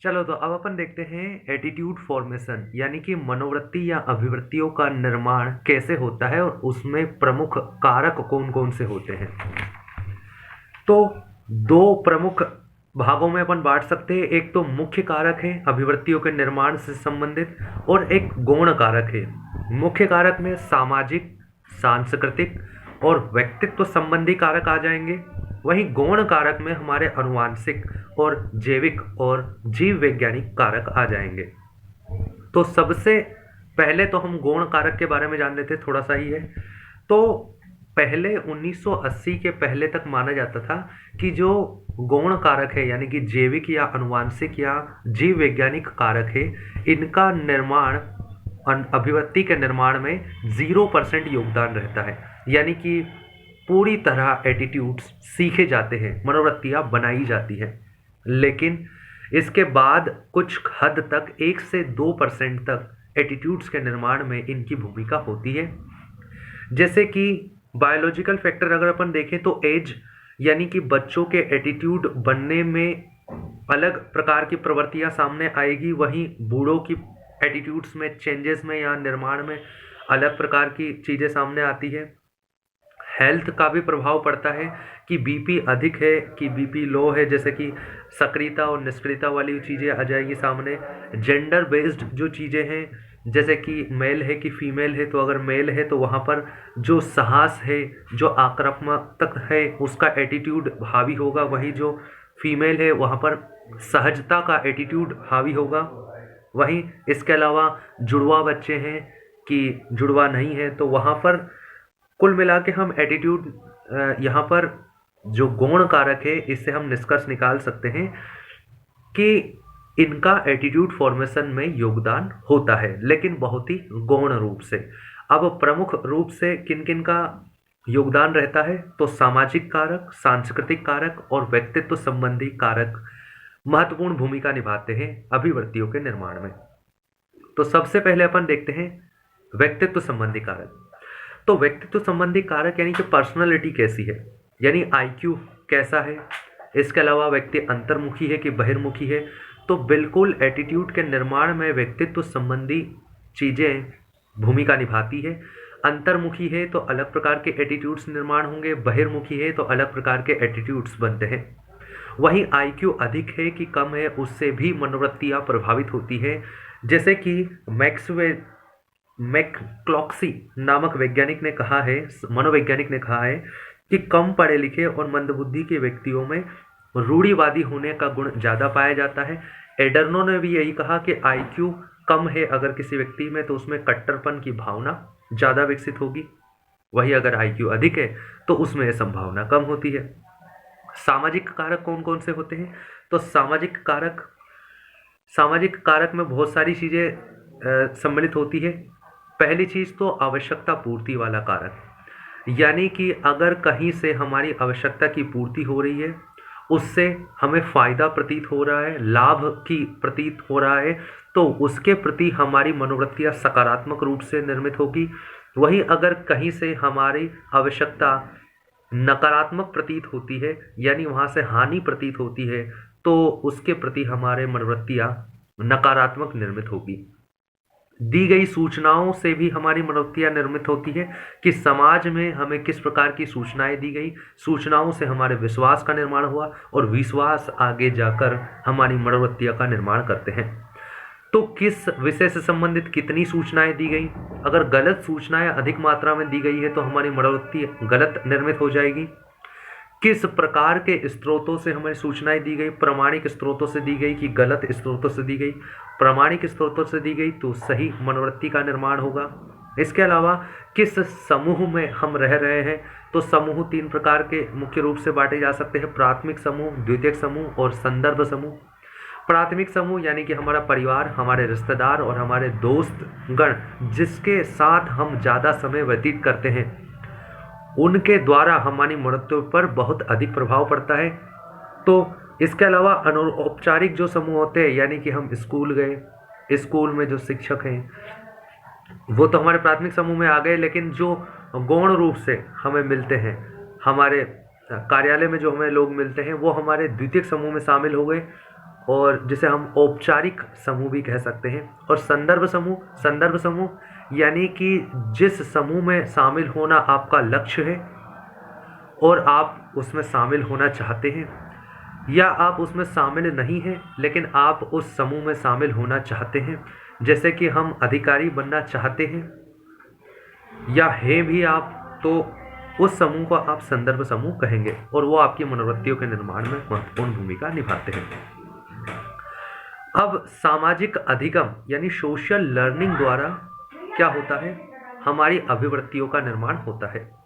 चलो तो अब अपन देखते हैं एटीट्यूड फॉर्मेशन यानी कि मनोवृत्ति या अभिवृत्तियों का निर्माण कैसे होता है और उसमें प्रमुख कारक कौन कौन से होते हैं। तो दो प्रमुख भागों में अपन बांट सकते हैं। एक तो मुख्य कारक है अभिवृत्तियों के निर्माण से संबंधित और एक गौण कारक है। मुख्य कारक में सामाजिक, सांस्कृतिक और व्यक्तित्व संबंधी कारक आ जाएंगे। वहीं गौण कारक में हमारे अनुवांशिक और जैविक और जीव वैज्ञानिक कारक आ जाएंगे। तो सबसे पहले तो हम गौण कारक के बारे में जान लेते हैं, थोड़ा सा ही है। तो पहले 1980 के पहले तक माना जाता था कि जो गौण कारक है यानी कि जैविक या अनुवांशिक या जीव वैज्ञानिक कारक है, इनका निर्माण अभिव्यक्ति के निर्माण में 0% योगदान रहता है। यानी कि पूरी तरह एटीट्यूड्स सीखे जाते हैं, मनोवृत्तियाँ बनाई जाती हैं, लेकिन इसके बाद कुछ हद तक 1 से 2% तक एटीट्यूड्स के निर्माण में इनकी भूमिका होती है। जैसे कि बायोलॉजिकल फैक्टर अगर अपन देखें तो एज यानी कि बच्चों के एटीट्यूड बनने में अलग प्रकार की प्रवृत्तियां सामने आएगी, वहीं बूढ़ों की एटीट्यूड्स में चेंजेस में या निर्माण में अलग प्रकार की चीज़ें सामने आती है। हेल्थ का भी प्रभाव पड़ता है कि बीपी अधिक है कि बीपी लो है, जैसे कि सक्रियता और निष्क्रियता वाली चीज़ें आ जाएगी सामने। जेंडर बेस्ड जो चीज़ें हैं, जैसे कि मेल है कि फीमेल है, तो अगर मेल है तो वहाँ पर जो साहस है, जो आक्रामकता है, उसका एटीट्यूड हावी होगा। वहीं जो फीमेल है वहाँ पर सहजता का एटीट्यूड हावी होगा। वहीं इसके अलावा जुड़वा बच्चे हैं कि जुड़वा नहीं है, तो वहाँ पर कुल मिला के हम एटीट्यूड यहाँ पर जो गौण कारक है इससे हम निष्कर्ष निकाल सकते हैं कि इनका एटीट्यूड फॉर्मेशन में योगदान होता है, लेकिन बहुत ही गौण रूप से। अब प्रमुख रूप से किन किन का योगदान रहता है, तो सामाजिक कारक, सांस्कृतिक कारक और व्यक्तित्व संबंधी कारक महत्वपूर्ण भूमिका निभाते हैं अभिवृत्तियों के निर्माण में। तो सबसे पहले अपन देखते हैं व्यक्तित्व संबंधी कारक। तो व्यक्तित्व संबंधी कारक यानी कि पर्सनालिटी कैसी है, यानी आईक्यू कैसा है, इसके अलावा व्यक्ति अंतर्मुखी है कि बहिर्मुखी है। तो बिल्कुल एटीट्यूड के निर्माण में व्यक्तित्व संबंधी चीज़ें भूमिका निभाती है। अंतर्मुखी है तो अलग प्रकार के एटीट्यूड्स निर्माण होंगे, बहिर्मुखी है तो अलग प्रकार के एटीट्यूड्स बनते हैं। वहीं आईक्यू अधिक है कि कम है, उससे भी मनोवृत्तियाँ प्रभावित होती है। जैसे कि मैक्लॉक्सी नामक वैज्ञानिक ने कहा है, मनोवैज्ञानिक ने कहा है कि कम पढ़े लिखे और मंदबुद्धि के व्यक्तियों में रूढ़िवादी होने का गुण ज़्यादा पाया जाता है। एडर्नो ने भी यही कहा कि आईक्यू कम है अगर किसी व्यक्ति में, तो उसमें कट्टरपन की भावना ज़्यादा विकसित होगी। वही अगर आईक्यू अधिक है तो उसमें यह संभावना कम होती है। सामाजिक कारक कौन कौन से होते हैं, तो सामाजिक कारक में बहुत सारी चीज़ें सम्मिलित होती है। पहली चीज़ तो आवश्यकता पूर्ति वाला कारक, यानी कि अगर कहीं से हमारी आवश्यकता की पूर्ति हो रही है, उससे हमें फ़ायदा प्रतीत हो रहा है, लाभ की प्रतीत हो रहा है, तो उसके प्रति हमारी मनोवृत्तियाँ सकारात्मक रूप से निर्मित होगी। वहीं अगर कहीं से हमारी आवश्यकता नकारात्मक प्रतीत होती है, यानी वहाँ से हानि प्रतीत होती है, तो उसके प्रति हमारे मनोवृत्तियाँ नकारात्मक निर्मित होगी। दी गई सूचनाओं से भी हमारी मनोवृत्तियाँ निर्मित होती है कि समाज में हमें किस प्रकार की सूचनाएं दी गई, सूचनाओं से हमारे विश्वास का निर्माण हुआ और विश्वास आगे जाकर हमारी मनोवृत्तियों का निर्माण करते हैं। तो किस विषय से संबंधित कितनी सूचनाएं दी गई, अगर गलत सूचनाएं अधिक मात्रा में दी गई है तो हमारी मनोवृत्ति गलत निर्मित हो जाएगी। किस प्रकार के स्रोतों से हमें सूचनाएं दी गई, प्रामाणिक स्रोतों से दी गई कि गलत स्रोतों से दी गई, प्रामाणिक स्रोतों से दी गई तो सही मनोवृत्ति का निर्माण होगा। इसके अलावा किस समूह में हम रह रहे हैं, तो समूह 3 प्रकार के मुख्य रूप से बांटे जा सकते हैं, प्राथमिक समूह, द्वितीयक समूह और संदर्भ समूह। प्राथमिक समूह यानी कि हमारा परिवार, हमारे रिश्तेदार और हमारे दोस्त गण जिसके साथ हम ज़्यादा समय व्यतीत करते हैं, उनके द्वारा हमारी मनोवृत्ति पर बहुत अधिक प्रभाव पड़ता है। तो इसके अलावा अनौपचारिक जो समूह होते हैं, यानी कि हम स्कूल गए, स्कूल में जो शिक्षक हैं वो तो हमारे प्राथमिक समूह में आ गए, लेकिन जो गौण रूप से हमें मिलते हैं, हमारे कार्यालय में जो हमें लोग मिलते हैं, वो हमारे द्वितीयक समूह में शामिल हो गए। और जिसे हम औपचारिक समूह भी कह सकते हैं। और संदर्भ समूह यानी कि जिस समूह में शामिल होना आपका लक्ष्य है और आप उसमें शामिल होना चाहते हैं, या आप उसमें शामिल नहीं हैं लेकिन आप उस समूह में शामिल होना चाहते हैं। जैसे कि हम अधिकारी बनना चाहते हैं या हैं भी आप, तो उस समूह को आप संदर्भ समूह कहेंगे और वो आपकी मनोवृत्तियों के निर्माण में महत्वपूर्ण भूमिका निभाते हैं। अब सामाजिक अधिगम यानी सोशल लर्निंग द्वारा क्या होता है, हमारी अभिवृत्तियों का निर्माण होता है।